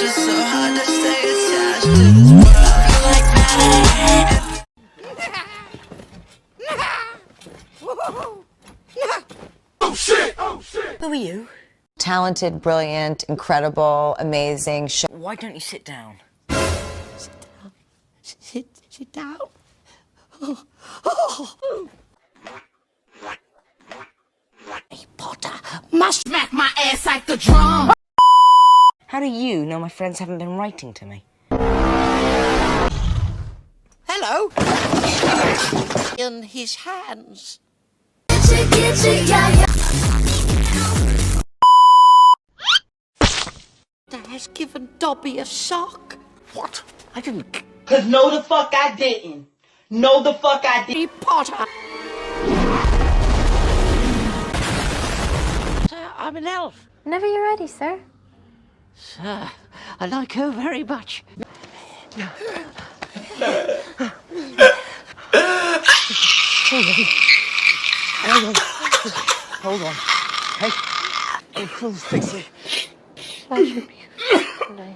It's so hard to stay attached to this world. I feel like Oh shit! Oh shit! Who are you? Talented, brilliant, incredible, amazing. Why don't you sit down? sit down. Sit down. Oh. Hey, Potter must smack my ass like the drum. How do you know my friends haven't been writing to me? Hello. In his hands. That has given Dobby a shock. What? I didn't. Cause no the fuck I didn't. No the fuck I didn't. Harry Potter. Sir, I'm an elf. Whenever you're ready, sir. Sir, I like her very much. Hold on. Hey, we'll fix it. Such a beautiful night.